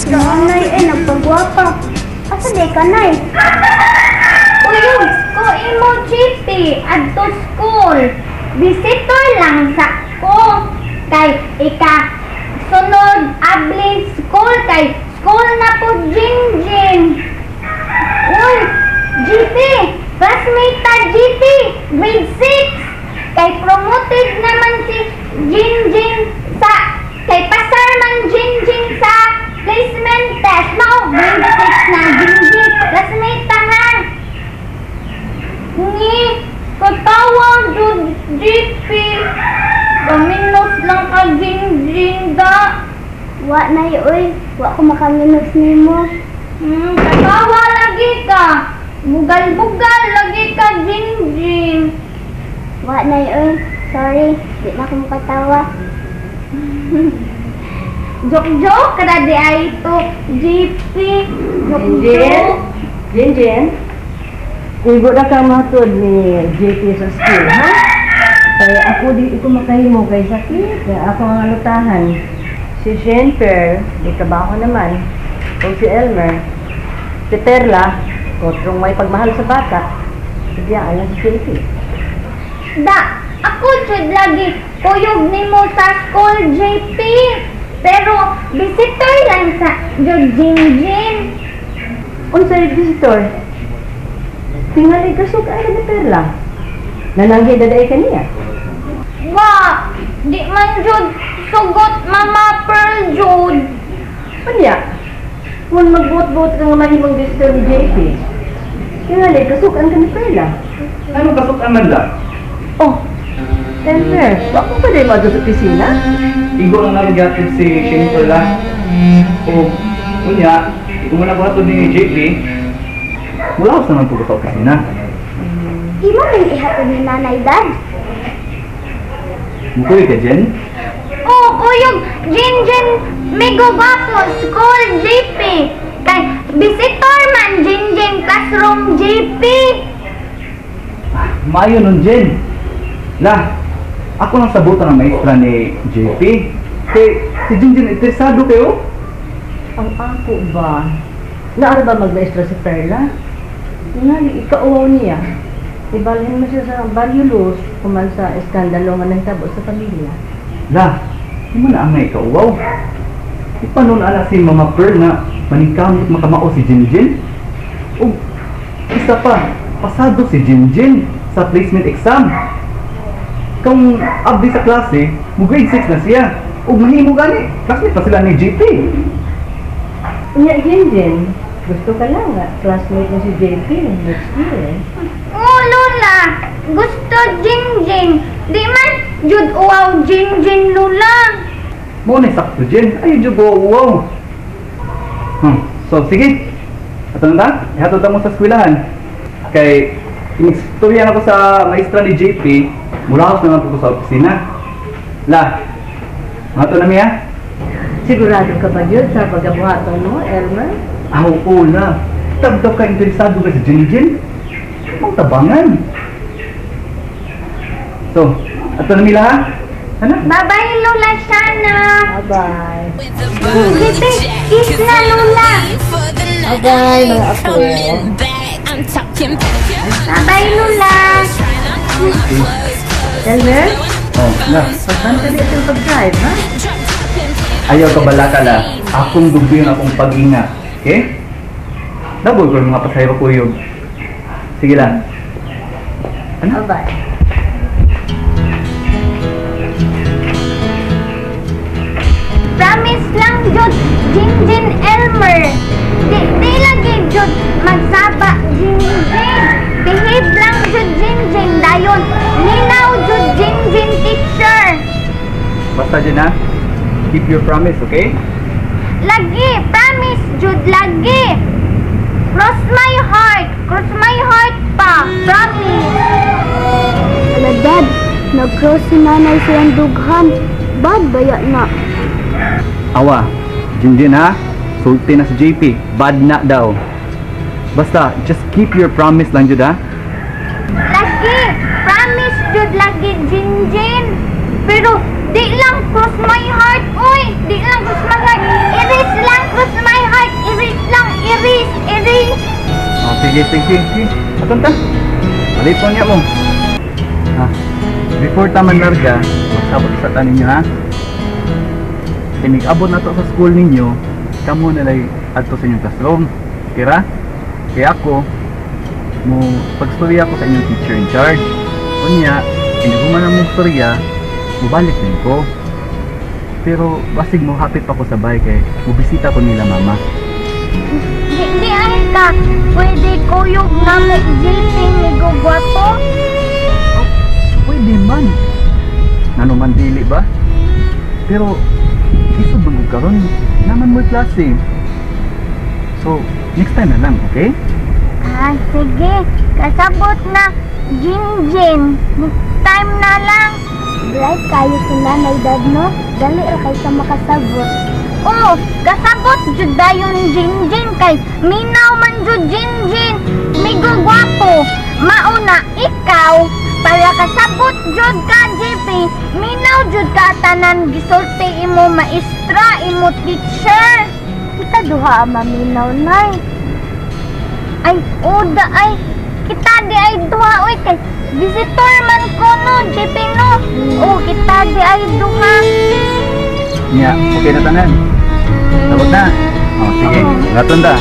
Nanay, nagpagwapa. Asa di ka, nay? Uyog, ko imo GP adto school. Visitor lang sa ko. Kay sunod abli school kay school na po Jinjin. Uy, GP, classmate ta GP, grade 6. Kay promoted naman si Jinjin kay pasar man Jinjin sa placement test. Mao, grade 6 na Jinjin. Classmate ta ha. Ni, katawag jud GP. Kaminos lang ka Jinjin da. Wa na uy, wa ko makaminos nimo. Katawa lagi ka. Bugal-bugal lagi ka Jinjin. Wa na uy, sorry, di na ko makatawa. Joke-joke kada di ay ito GP. Jinjin, Jinjin, ibo na ka matod ni JP sa school, ha? Kaya ako di ito makahimo kay sakit. Kaya ako ang alutahan. Si Shenper, di trabaho naman. O si Elmer, si Perla, kotrong may pagmahal sa bata. Sadyaan lang si JP. Da, ako jud lagi kuyog nimo sa school JP. Pero visitor lang sa jud Jinjin. Unsay visitor? Tingali ka suka ay ni Perla. Nananggi daday kaniya. Wa, di man jud sugot Mama Pearl jud. Kanya, kung magbuot-buot ka nga mahimong visitor ni JP, tingali ka suka ka ni Perla. Ano kasukan man lang? Oh, Elmer, wag mo pa din mo sa opisina? Igo lang namin gatid si Shane Perla. O, kunya, ito mo na ko ni JP. Wala ko naman po sa opisina. Di mo rin ihatod ni Nanay Dad. Mukoy ka, Jen? Oh, kuyog Jinjin Migo Bapo School JP. Kay visitor man Jinjin classroom JP. Maayo nun, Jen. Lah, ako lang sabutan ng maestra ni JP. Si Jinjin interesado kayo? Ang ako ba? Naara ba mag-maestra si Perla? Tingali, ikauwaw niya. Ibalhin mo siya sa Barrio Luz, kuman sa eskandalo nga nagtabo sa pamilya. Lah, di mo na ang may kauwaw. Ipanon ala si Mama Pearl na maningkamot makamao si Jinjin. O, isa pa, pasado si Jinjin sa placement exam. Kung abdi sa klase, mo grade 6 na siya. O mahimo gani, classmate pa sila ni JP. Unya, Jinjin, gusto ka lang nga, classmate mo si JP next year. Oh, Lola, gusto Jinjin. Di man jud uwaw Jinjin Lola. Mo na sakto Jen, ay jud go wow. So sige. Ato na, ihatod mo sa eskwelahan. Kay inistorya ako sa maestra ni JP, mula naman po sa opisina. La, ato na miya? Sigurado ka ba yun sa pagkabuhaton mo, Elmer? Oo na. Tabdaw ka interesado ka sa Jinjin? Ang tabangan. So, ato na mila ha? Ano? Bye-bye, Lola Shana. Bye-bye. Kipe, kiss na, Lola. Bye-bye, mga apo. Bye-bye, Lola. Elmer, Oh, na. pagbanta dito yung pag-drive, ha? Ayaw ka bala ka la. Akong dubi yung akong pag-ingat. Okay? Double ko yung mga pasahero ko yun. Sige lang. Ano? Bye-bye. Promise lang, jud Jinjin Elmer. Di lagi jud magsaba Jinjin. Behave lang jud Jinjin dayon. Ninaw jud Jinjin teacher. Basta dyan ha. keep your promise, okay? Lagi, promise, Jud, lagi. Cross my heart pa, promise. Ala, Dad, nag-cross si nanay silang dughan. Bad baya na. Awa, Jinjin ha? Sulti na si JP. Bad na daw. Basta, just keep your promise lang, Jud ha? Lagi, promise, Jud, lagi, Jinjin. Pero, di lang cross my heart, uy. Di lang cross my heart. Erase lang, cross my heart. Erase lang, erase. Oh, sige. Atun ta. Alipon niya mo. Ha? Before taman larga, magsabot sa tanin niyo ha? Abot na to sa school ninyo, kamo nalay adto sa inyong classroom. Kira? Kaya ako, mo pagstorya ako sa inyong teacher in charge. Kunya, inaguman ang mong storya, mubalik din ko. Pero basig mo hapit pa ko sa bahay kay mubisita ko nila mama. Di ay ka, pwede kuyog na may jilping ni gugwapo? Pwede man. Nanuman dili ba? Pero isod bang karon naman mo klase. So, next time na lang, okay? Ah, sige. Kasabot na, Jinjin. Next time na lang. Bright kayo si nanay, Dad, no? Dali ra kay ka makasabot. Oh, kasabot jud dayon Jinjin kay minaw man jud Jinjin. Migo gwapo. Mauna ikaw para kasabot jud ka JP. Minaw jud ka tanan gisulti imo maestra, imo teacher. Kita duha ang maminaw, nay. Ay, oda ay kita di ay duha oy kay visitor man ko no JP no. Oh, kita di ay duha. Nya, okay na tanan. Sabot na. Oh, sige. Raton da.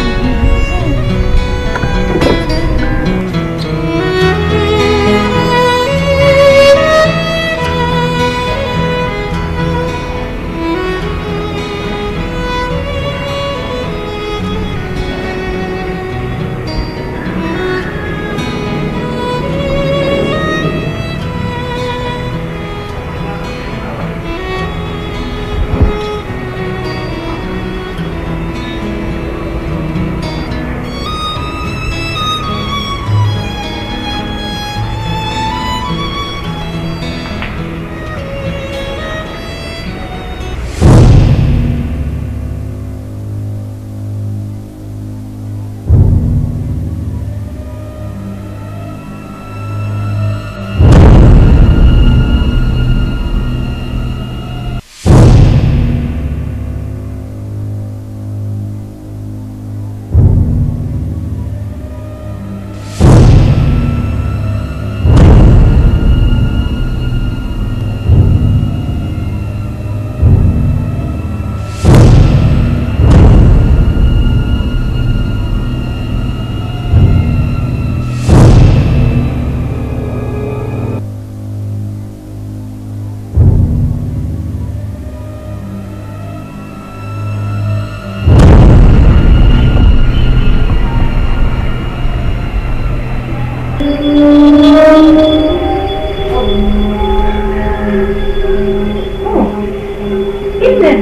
Ethan!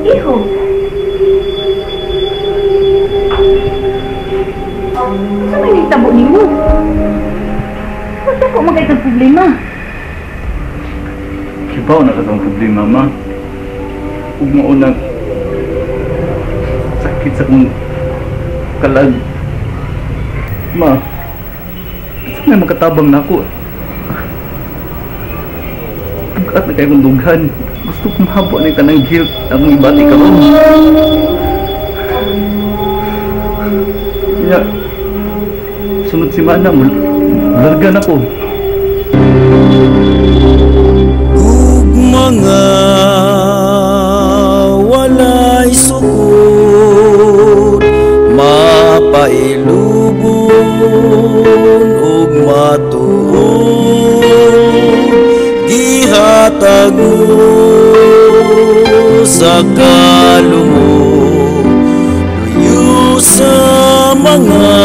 Iho! Sa may nagtabo ni mo? Basta ko magkaitang problema. Kibaw na katong problema, ma. Huwag maunang sakit sa kong kalag. Ma, saan may makatabang na ako? Pugat na kayo kong dughan. Gusto kong mahabo na kanang guilt akong ibati ka ron. Kaya, sunod si Mana, mulargan ako. Mga walay sukot, mapailubon ug matuod, gihatag mo sa kalumog, luyo sa mga